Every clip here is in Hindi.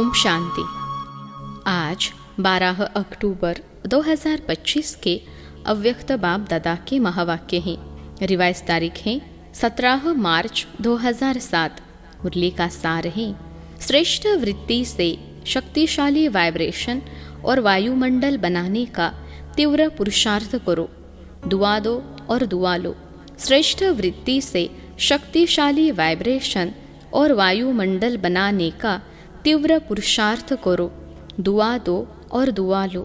ओम शांति। आज 12 अक्टूबर 2025 के अव्यक्त बाप दादा के महावाक्य हैं। रिवाइज तारीख है 17 मार्च 2007। मुरली का सार है, श्रेष्ठ वृत्ति से शक्तिशाली वाइब्रेशन और वायुमंडल बनाने का तीव्र पुरुषार्थ करो। दुआ दो और दुआ लो। श्रेष्ठ वृत्ति से शक्तिशाली वाइब्रेशन और वायुमंडल बनाने का तीव्र पुरुषार्थ करो। दुआ दो और दुआ लो।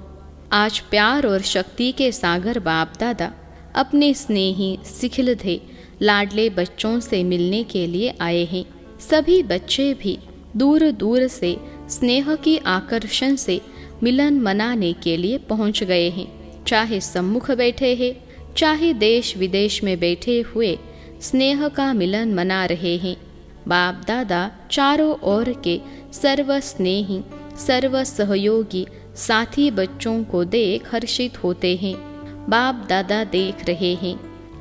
आज प्यार और शक्ति के सागर बाप दादा अपने स्नेही सिखिलधे लाडले बच्चों से मिलने के लिए आए हैं। सभी बच्चे भी दूर दूर से स्नेह की आकर्षण से मिलन मनाने के लिए पहुंच गए हैं। चाहे सम्मुख बैठे हैं, चाहे देश विदेश में बैठे हुए स्नेह का मिलन मना रहे हैं। बाप दादा चारों ओर के सर्व स्नेही सर्व सहयोगी साथी बच्चों को देख हर्षित होते हैं। बाप दादा देख रहे हैं।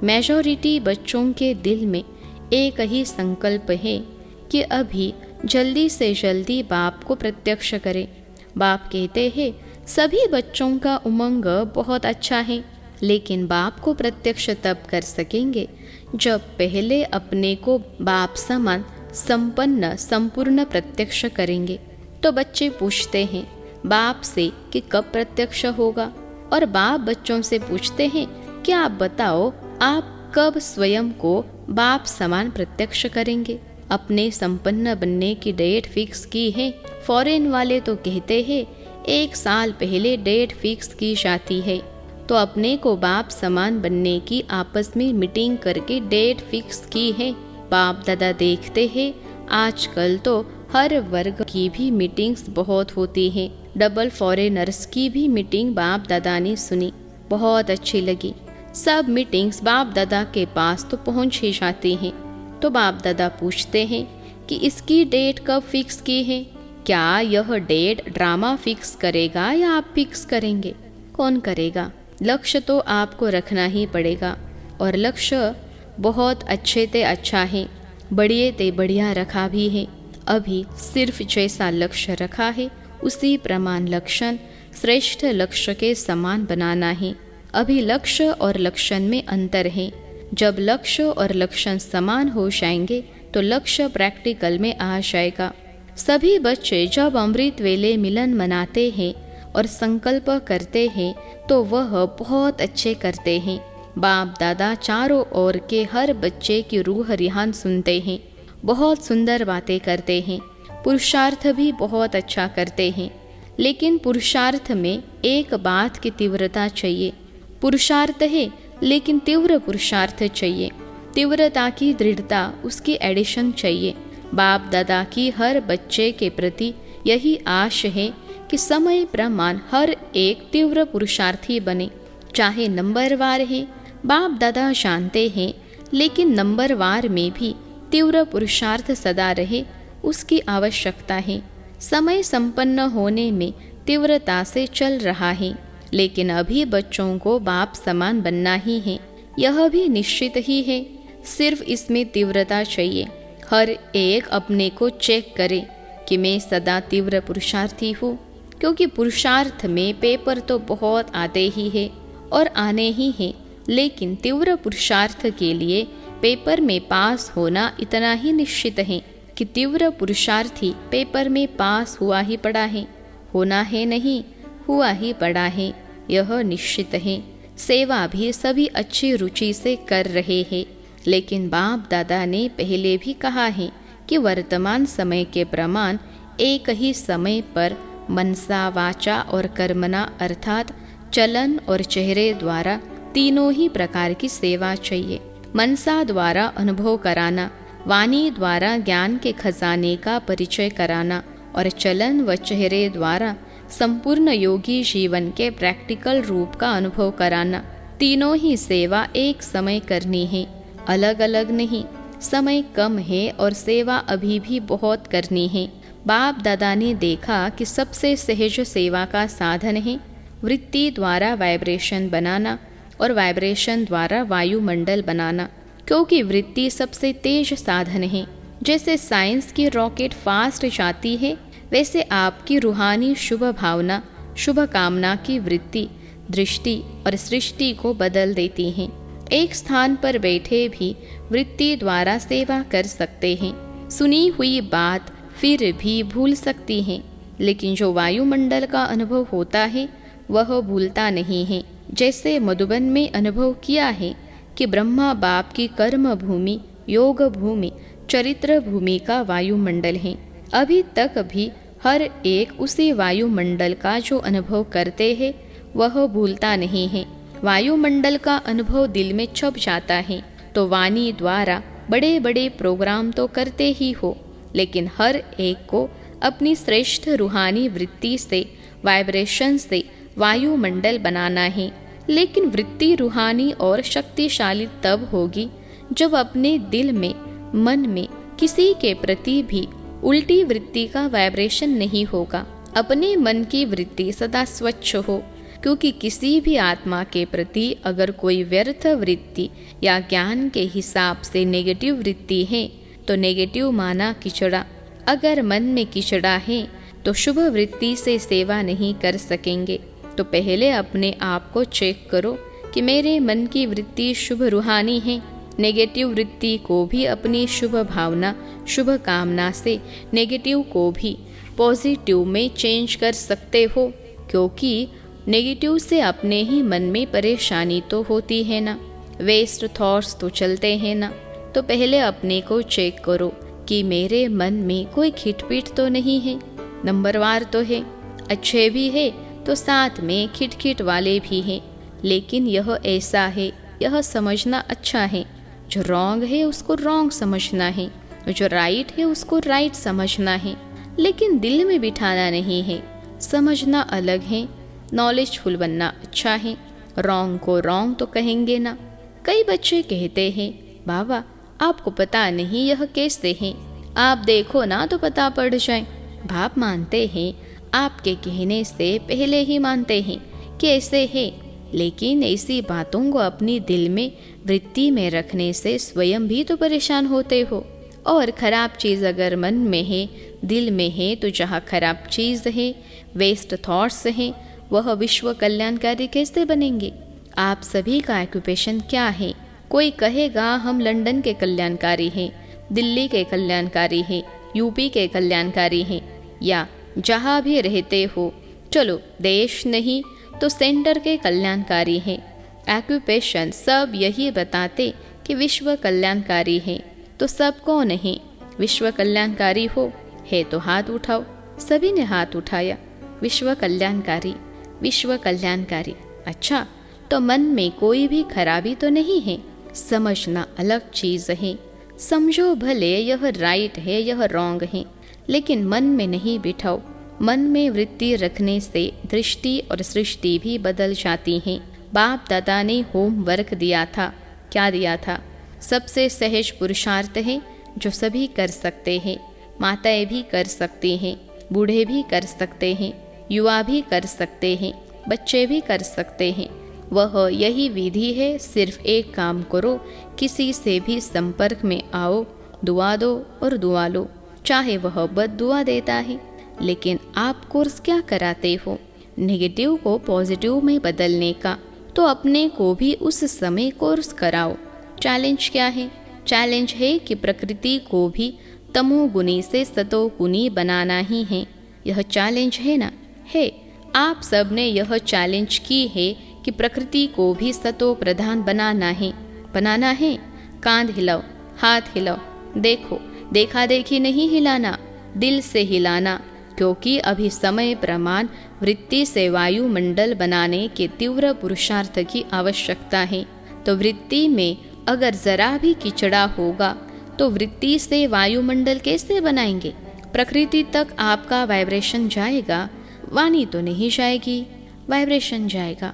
मेजॉरिटी बच्चों के दिल में एक ही संकल्प है कि अभी जल्दी से जल्दी बाप को प्रत्यक्ष करें। बाप कहते हैं सभी बच्चों का उमंग बहुत अच्छा है, लेकिन बाप को प्रत्यक्ष तब कर सकेंगे जब पहले अपने को बाप समान संपन्न संपूर्ण प्रत्यक्ष करेंगे। तो बच्चे पूछते हैं बाप से कि कब प्रत्यक्ष होगा, और बाप बच्चों से पूछते हैं कि आप बताओ आप कब स्वयं को बाप समान प्रत्यक्ष करेंगे। अपने संपन्न बनने की डेट फिक्स की है। फॉरेन वाले तो कहते हैं 1 साल पहले डेट फिक्स की जाती है। तो अपने को बाप समान बनने की आपस में मीटिंग करके डेट फिक्स की है। बाप दादा देखते हैं आजकल तो हर वर्ग की भी मीटिंग्स बहुत होती हैं। डबल फॉरेनर्स की भी मीटिंग बाप दादा ने सुनी, बहुत अच्छी लगी। सब मीटिंग्स बाप दादा के पास तो पहुंच ही जाती हैं। तो बाप दादा पूछते हैं कि इसकी डेट कब फिक्स की है। क्या यह डेट ड्रामा फिक्स करेगा या आप फिक्स करेंगे? कौन करेगा? लक्ष्य तो आपको रखना ही पड़ेगा, और लक्ष्य बहुत अच्छे ते अच्छा है, बढ़िए ते बढ़िया रखा भी है। अभी सिर्फ जैसा लक्ष्य रखा है उसी प्रमाण लक्षण श्रेष्ठ लक्ष्य के समान बनाना है। अभी लक्ष्य और लक्षण में अंतर है। जब लक्ष्य और लक्षण समान हो जाएंगे तो लक्ष्य प्रैक्टिकल में आ जाएगा। सभी बच्चे जब अमृत वेले मिलन मनाते हैं और संकल्प करते हैं तो वह बहुत अच्छे करते हैं। बाप दादा चारों ओर के हर बच्चे की रूह रिहान सुनते हैं, बहुत सुंदर बातें करते हैं, पुरुषार्थ भी बहुत अच्छा करते हैं। लेकिन पुरुषार्थ में एक बात की तीव्रता चाहिए। पुरुषार्थ है लेकिन तीव्र पुरुषार्थ चाहिए। तीव्रता की दृढ़ता उसकी एडिशन चाहिए। बाप दादा की हर बच्चे के प्रति यही आश है कि समय प्रमाण हर एक तीव्र पुरुषार्थी बने। चाहे नंबरवार है, बाप दादा जानते हैं, लेकिन नंबरवार में भी तीव्र पुरुषार्थ सदा रहे उसकी आवश्यकता है। समय संपन्न होने में तीव्रता से चल रहा है, लेकिन अभी बच्चों को बाप समान बनना ही है, यह भी निश्चित ही है। सिर्फ इसमें तीव्रता चाहिए। हर एक अपने को चेक करे कि मैं सदा तीव्र पुरुषार्थी हूँ, क्योंकि पुरुषार्थ में पेपर तो बहुत आते ही है और आने ही हैं, लेकिन तीव्र पुरुषार्थ के लिए पेपर में पास होना इतना ही निश्चित है कि तीव्र पुरुषार्थी पेपर में पास हुआ ही पड़ा है। होना है नहीं, हुआ ही पड़ा है, यह निश्चित है। सेवा भी सभी अच्छी रुचि से कर रहे हैं, लेकिन बाप दादा ने पहले भी कहा है कि वर्तमान समय के प्रमाण एक ही समय पर मनसा वाचा और कर्मना अर्थात चलन और चेहरे द्वारा तीनों ही प्रकार की सेवा चाहिए। मनसा द्वारा अनुभव कराना, वाणी द्वारा ज्ञान के खजाने का परिचय कराना, और चलन व चेहरे द्वारा संपूर्ण योगी जीवन के प्रैक्टिकल रूप का अनुभव कराना। तीनों ही सेवा एक समय करनी है, अलग अलग नहीं। समय कम है और सेवा अभी भी बहुत करनी है। बाप दादा ने देखा कि सबसे सहज सेवा का साधन है वृत्ति द्वारा वाइब्रेशन बनाना और वाइब्रेशन द्वारा वायुमंडल बनाना, क्योंकि वृत्ति सबसे तेज साधन है। जैसे साइंस की रॉकेट फास्ट जाती है, वैसे आपकी रूहानी शुभ भावना, शुभ कामना की वृत्ति, दृष्टि और सृष्टि को बदल देती हैं। एक स्थान पर बैठे भी वृत्ति द्वारा सेवा कर सकते हैं। सुनी हुई बात फिर भी भूल सकती हैं, लेकिन जो वायुमंडल का अनुभव होता है वह भूलता नहीं है। जैसे मधुबन में अनुभव किया है कि ब्रह्मा बाप की कर्म भूमि, योग भूमि, चरित्र भूमि का वायुमंडल है। अभी तक भी हर एक उसी वायुमंडल का जो अनुभव करते हैं वह भूलता नहीं है। वायुमंडल का अनुभव दिल में छप जाता है तो वाणी द्वारा बड़े बड़े प्रोग्राम तो करते ही हो, लेकिन हर एक को अपनी श्रेष्ठ रूहानी वृत्ति से, वाइब्रेशन से वायुमंडल बनाना है। लेकिन वृत्ति रूहानी और शक्तिशाली तब होगी जब अपने दिल में, मन में किसी के प्रति भी उल्टी वृत्ति का वाइब्रेशन नहीं होगा। अपने मन की वृत्ति सदा स्वच्छ हो, क्योंकि किसी भी आत्मा के प्रति अगर कोई व्यर्थ वृत्ति या ज्ञान के हिसाब से नेगेटिव वृत्ति है तो नेगेटिव माना किचड़ा। अगर मन में किचड़ा है तो शुभ वृत्ति से सेवा नहीं कर सकेंगे। तो पहले अपने आप को चेक करो कि मेरे मन की वृत्ति शुभ रूहानी है। नेगेटिव वृत्ति को भी अपनी शुभ भावना, शुभ कामना से नेगेटिव को भी पॉजिटिव में चेंज कर सकते हो, क्योंकि नेगेटिव से अपने ही मन में परेशानी तो होती है ना, वेस्ट थॉट्स तो चलते हैं ना। तो पहले अपने को चेक करो कि मेरे मन में कोई खिटपिट तो नहीं है। नंबरवार तो है, अच्छे भी है तो साथ में खिटखिट वाले भी हैं, लेकिन यह ऐसा है, यह समझना अच्छा है। जो रॉन्ग है उसको रॉन्ग समझना है, जो राइट है उसको राइट समझना है, लेकिन दिल में बिठाना नहीं है। समझना अलग है, नॉलेजफुल बनना अच्छा है। रॉन्ग को रॉन्ग तो कहेंगे ना। कई बच्चे कहते हैं, बाबा आपको पता नहीं यह कैसे है, आप देखो ना तो पता पड़ जाए। बाप मानते हैं, आपके कहने से पहले ही मानते हैं कि ऐसे है, लेकिन ऐसी बातों को अपनी दिल में, वृत्ति में रखने से स्वयं भी तो परेशान होते हो। और खराब चीज़ अगर मन में है, दिल में है, तो जहाँ खराब चीज़ है, वेस्ट थॉट्स हैं, वह विश्व कल्याणकारी कैसे बनेंगे? आप सभी का ऑक्यूपेशन क्या है? कोई कहेगा हम लंदन के कल्याणकारी हैं, दिल्ली के कल्याणकारी हैं, यूपी के कल्याणकारी हैं, या जहाँ भी रहते हो, चलो देश नहीं तो सेंटर के कल्याणकारी हैं। ऑक्यूपेशन सब यही बताते कि विश्व कल्याणकारी है। तो सब कौन है? विश्व कल्याणकारी हो है तो हाथ उठाओ। सभी ने हाथ उठाया। विश्व कल्याणकारी, विश्व कल्याणकारी। अच्छा, तो मन में कोई भी खराबी तो नहीं है। समझना अलग चीज़ है। समझो भले यह राइट है, यह रॉन्ग है, लेकिन मन में नहीं बिठाओ। मन में वृत्ति रखने से दृष्टि और सृष्टि भी बदल जाती हैं। बाप दादा ने होमवर्क दिया था। क्या दिया था? सबसे सहज पुरुषार्थ है जो सभी कर सकते हैं। माताएं भी कर सकती हैं, बूढ़े भी कर सकते हैं, युवा भी कर सकते हैं, बच्चे भी कर सकते हैं। वह यही विधि है। सिर्फ एक काम करो, किसी से भी संपर्क में आओ, दुआ दो और दुआ लो, चाहे वह बद दुआ देता है। लेकिन आप कोर्स क्या कराते हो? नेगेटिव को पॉजिटिव में बदलने का। तो अपने को भी उस समय कोर्स कराओ। चैलेंज क्या है? चैलेंज है कि प्रकृति को भी तमोगुनी से सतोगुनी बनाना ही है। यह चैलेंज है ना? है। आप सब ने यह चैलेंज की है कि प्रकृति को भी सतो प्रधान बनाना है। बनाना है। कांध हिलाओ, हाथ हिलाओ, देखो, देखा देखी नहीं हिलाना, दिल से हिलाना, क्योंकि अभी समय प्रमाण वृत्ति से वायुमंडल बनाने के तीव्र पुरुषार्थ की आवश्यकता है। तो वृत्ति में अगर जरा भी किचड़ा होगा तो वृत्ति से वायुमंडल कैसे बनाएंगे? प्रकृति तक आपका वाइब्रेशन जाएगा, वाणी तो नहीं जाएगी, वाइब्रेशन जाएगा।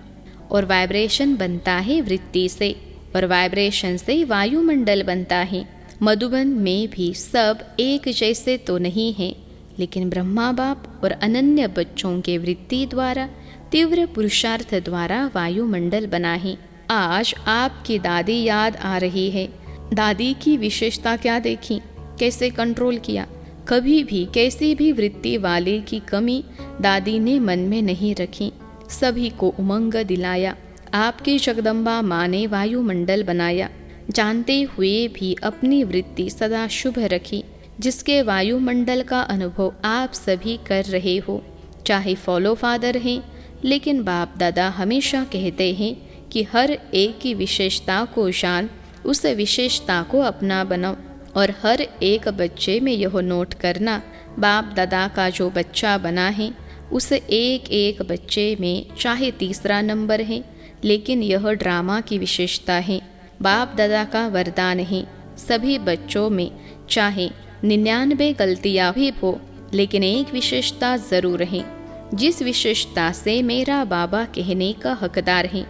और वाइब्रेशन बनता है वृत्ति से, और वाइब्रेशन से वायुमंडल बनता है। मधुबन में भी सब एक जैसे तो नहीं हैं, लेकिन ब्रह्मा बाप और अनन्य बच्चों के वृत्ति द्वारा, तीव्र पुरुषार्थ द्वारा वायुमंडल बना है। आज आपकी दादी याद आ रही है। दादी की विशेषता क्या देखी? कैसे कंट्रोल किया? कभी भी कैसी भी वृत्ति वाले की कमी दादी ने मन में नहीं रखी। सभी को उमंग दिलाया। आपकी जगदम्बा माँ ने वायुमंडल बनाया, जानते हुए भी अपनी वृत्ति सदा शुभ रखी, जिसके वायुमंडल का अनुभव आप सभी कर रहे हो। चाहे फॉलो फादर हैं, लेकिन बाप दादा हमेशा कहते हैं कि हर एक की विशेषता को जान, उस विशेषता को अपना बनाओ। और हर एक बच्चे में यह नोट करना, बाप दादा का जो बच्चा बना है उस एक एक बच्चे में चाहे तीसरा नंबर है, लेकिन यह ड्रामा की विशेषता है, बाप दादा का वरदान है। सभी बच्चों में चाहे 99 गलतियाँ भी हो, लेकिन एक विशेषता ज़रूर है, जिस विशेषता से मेरा बाबा कहने का हकदार है,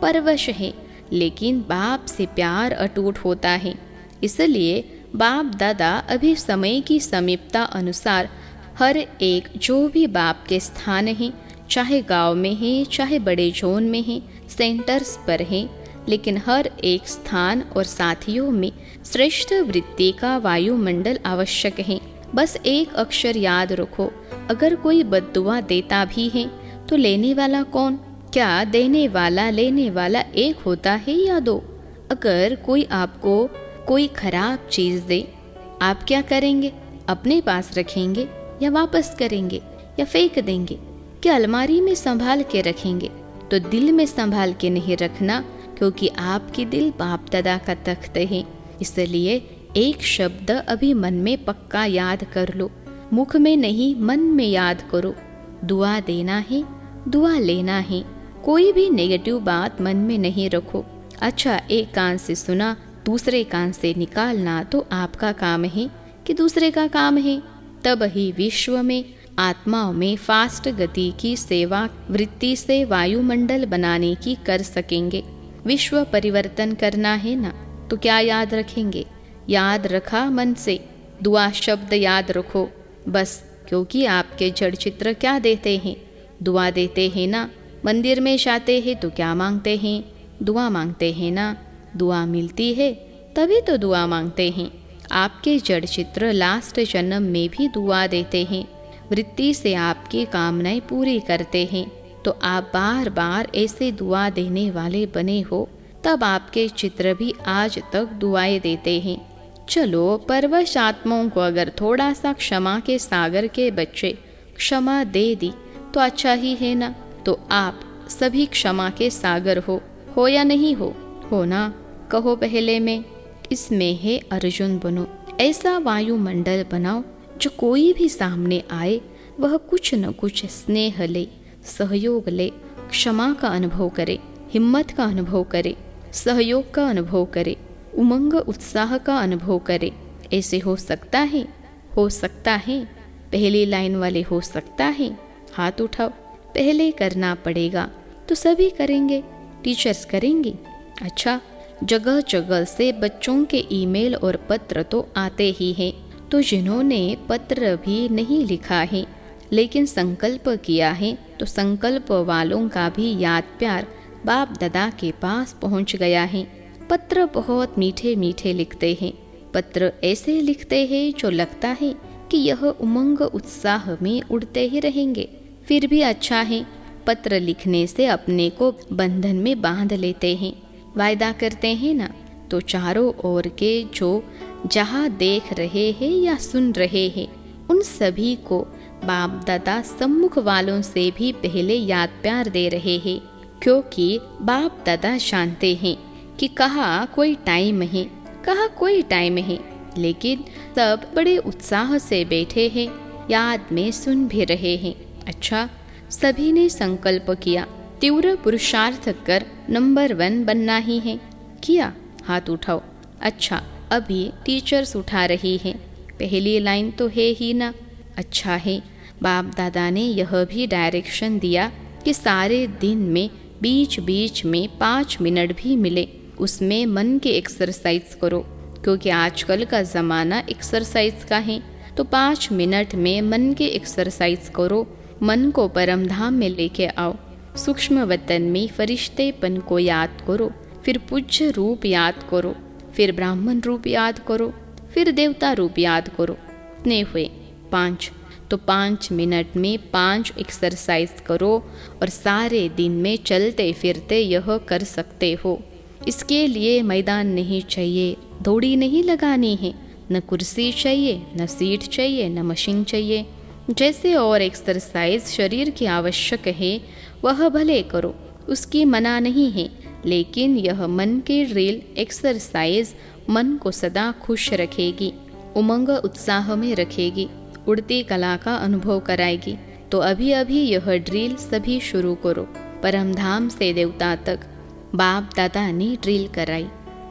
परवश है, लेकिन बाप से प्यार अटूट होता है। इसलिए बाप दादा अभी समय की समीपता अनुसार हर एक जो भी बाप के स्थान हैं, चाहे गांव में हैं, चाहे बड़े जोन में हैं, सेंटर्स पर हैं, लेकिन हर एक स्थान और साथियों में श्रेष्ठ वृत्ति का वायुमंडल आवश्यक है। बस एक अक्षर याद रखो, अगर कोई बद्दुआ देता भी है तो लेने वाला कौन? क्या देने वाला लेने वाला एक होता है या दो? अगर कोई आपको कोई खराब चीज़ दे, आप क्या करेंगे? अपने पास रखेंगे या वापस करेंगे या फेंक देंगे? क्या अलमारी में संभाल के रखेंगे? तो दिल में संभाल के नहीं रखना, क्योंकि आपकी दिल बाप दादा का तख्त है। इसलिए एक शब्द अभी मन में पक्का याद कर लो, मुख में नहीं मन में याद करो। दुआ देना है, दुआ लेना है, कोई भी नेगेटिव बात मन में नहीं रखो। अच्छा, एक कान से सुना दूसरे कान से निकालना तो आपका काम है कि दूसरे का काम है? तब ही विश्व में आत्माओं में फास्ट गति की सेवा वृत्ति से वायुमंडल बनाने की कर सकेंगे। विश्व परिवर्तन करना है ना, तो क्या याद रखेंगे? याद रखा मन से, दुआ शब्द याद रखो बस, क्योंकि आपके जड़ चित्र क्या देते हैं? दुआ देते हैं ना। मंदिर में जाते हैं तो क्या मांगते हैं? दुआ मांगते हैं ना। दुआ मिलती है तभी तो दुआ मांगते हैं। आपके जड़ चित्र लास्ट जन्म में भी दुआ देते हैं, वृत्ति से आपकी कामनाएं पूरी करते हैं। तो आप बार बार ऐसे दुआ देने वाले बने हो, तब आपके चित्र भी आज तक दुआएं देते हैं। चलो, परवश आत्माओं को अगर थोड़ा सा क्षमा के सागर के बच्चे क्षमा दे दी तो अच्छा ही है ना। तो आप सभी क्षमा के सागर हो या नहीं हो ना? कहो पहले में। इसमें है अर्जुन बनो, ऐसा वायुमंडल बनाओ जो कोई भी सामने आए वह कुछ न कुछ स्नेह ले, सहयोग ले, क्षमा का अनुभव करे, हिम्मत का अनुभव करे, सहयोग का अनुभव करे, उमंग उत्साह का अनुभव करे। ऐसे हो सकता है? हो सकता है? पहली लाइन वाले हो सकता है? हाथ उठाओ। पहले करना पड़ेगा तो सभी करेंगे, टीचर्स करेंगी। अच्छा, जगह जगह से बच्चों के ईमेल और पत्र तो आते ही हैं, तो जिन्होंने पत्र भी नहीं लिखा है लेकिन संकल्प किया है, तो संकल्प वालों का भी याद प्यार बाप दादा के पास पहुंच गया है। पत्र बहुत मीठे मीठे लिखते हैं, पत्र ऐसे लिखते हैं जो लगता है कि यह उमंग उत्साह में उड़ते ही रहेंगे। फिर भी अच्छा है, पत्र लिखने से अपने को बंधन में बांध लेते हैं, वायदा करते हैं ना। तो चारों ओर के जो जहाँ देख रहे हैं या सुन रहे हैं, उन सभी को बाप दादा सम्मुख वालों से भी पहले याद प्यार दे रहे हैं, क्योंकि बाप दादा जानते हैं कि कहाँ कोई टाइम है, कहाँ कोई टाइम है, लेकिन सब बड़े उत्साह से बैठे हैं, याद में सुन भी रहे हैं। अच्छा, सभी ने संकल्प किया, तीव्र पुरुषार्थ कर नंबर 1 बनना ही है। किया? हाथ उठाओ। अच्छा, अभी टीचर्स उठा रही हैं, पहली लाइन तो है ही ना। अच्छा है, बाप दादा ने यह भी डायरेक्शन दिया कि सारे दिन में बीच बीच में 5 मिनट भी मिले, उसमें मन की एक्सरसाइज करो, क्योंकि आजकल का ज़माना एक्सरसाइज का है। तो 5 मिनट में मन की एक्सरसाइज करो, मन को परम धाम में लेके आओ। सूक्ष्म वतन में फरिश्तेपन को याद करो, फिर पूज्य रूप याद करो, फिर ब्राह्मण रूप याद करो, फिर देवता रूप याद करो। इतने हुए। 5, तो 5 मिनट में 5 एक्सरसाइज करो और सारे दिन में चलते फिरते यह कर सकते हो। इसके लिए मैदान नहीं चाहिए, दौड़ी नहीं लगानी है, न कुर्सी चाहिए, न सीट चाहिए, न मशीन चाहिए। जैसे और एक्सरसाइज शरीर की आवश्यक है वह भले करो, उसकी मना नहीं है, लेकिन यह मन की ड्रिल एक्सरसाइज मन को सदा खुश रखेगी, उमंग उत्साह में रखेगी, उड़ती कला का अनुभव कराएगी। तो अभी अभी यह ड्रिल सभी शुरू करो। परमधाम से देवता तक बाप दादा ने ड्रिल कराई।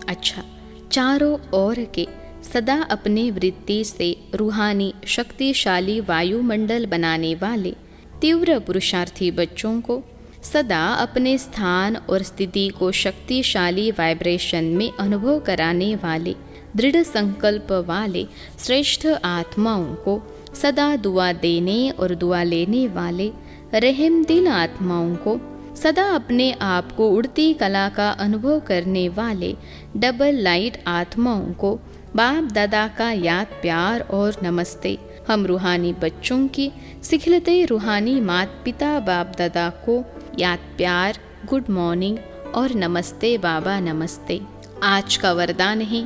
अच्छा, चारों ओर के सदा अपने वृत्ति से रूहानी शक्तिशाली वायुमंडल बनाने वाले तीव्र पुरुषार्थी बच्चों को सदा अपने स्थान और स्थिति को शक्तिशाली वाइब्रेशन में अनुभव कराने वाले दृढ़ संकल्प वाले श्रेष्ठ आत्माओं को सदा दुआ देने और दुआ लेने वाले रहम दिल आत्माओं को सदा अपने आप को उड़ती कला का अनुभव करने वाले डबल लाइट आत्माओं को बाप दादा का याद प्यार और नमस्ते। हम रूहानी बच्चों की सिखलते रूहानी माता पिता बाप दादा को याद प्यार, गुड मॉर्निंग और नमस्ते बाबा नमस्ते। आज का वरदान है,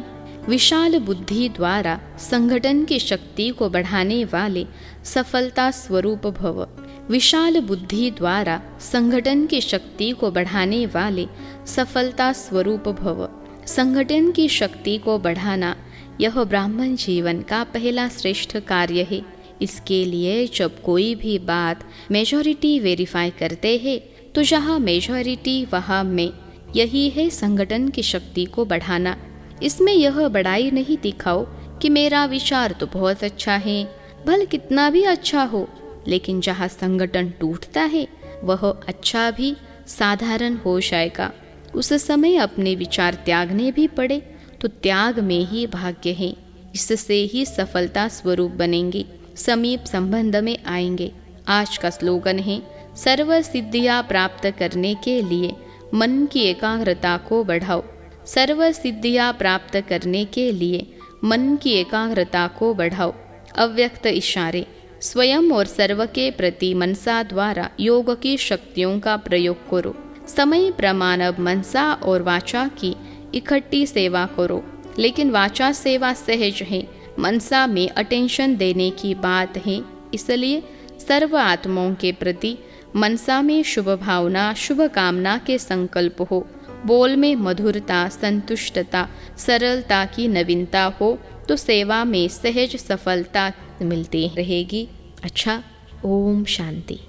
विशाल बुद्धि द्वारा संगठन की शक्ति को बढ़ाने वाले सफलता स्वरूप भव। विशाल बुद्धि द्वारा संगठन की शक्ति को बढ़ाने वाले सफलता स्वरूप भव। संगठन की शक्ति को बढ़ाना यह ब्राह्मण जीवन का पहला श्रेष्ठ कार्य है। इसके लिए जब कोई भी बात मेजॉरिटी वेरीफाई करते हैं तो जहाँ मेजॉरिटी वहाँ में यही है संगठन की शक्ति को बढ़ाना। इसमें यह बड़ाई नहीं दिखाओ कि मेरा विचार तो बहुत अच्छा है, भले कितना भी अच्छा हो, लेकिन जहाँ संगठन टूटता है वह अच्छा भी साधारण हो जाएगा। उस समय अपने विचार त्यागने भी पड़े तो त्याग में ही भाग्य है, इससे ही सफलता स्वरूप बनेंगे, समीप संबंध में आएंगे। आज का स्लोगन है, सर्व सिद्धियां प्राप्त करने के लिए मन की एकाग्रता को बढ़ाओ। सर्व सिद्धियां प्राप्त करने के लिए मन की एकाग्रता को बढ़ाओ। अव्यक्त इशारे, स्वयं और सर्व के प्रति मनसा द्वारा योग की शक्तियों का प्रयोग करो। समय प्रमाण अब मनसा और वाचा की इकट्ठी सेवा करो, लेकिन वाचा सेवा सहज है, मनसा में अटेंशन देने की बात है। इसलिए सर्व आत्माओं के प्रति मनसा में शुभ भावना, शुभ कामना के संकल्प हो। बोल में मधुरता, संतुष्टता, सरलता की नवीनता हो तो सेवा में सहज सफलता मिलती रहेगी। अच्छा, ओम शांति।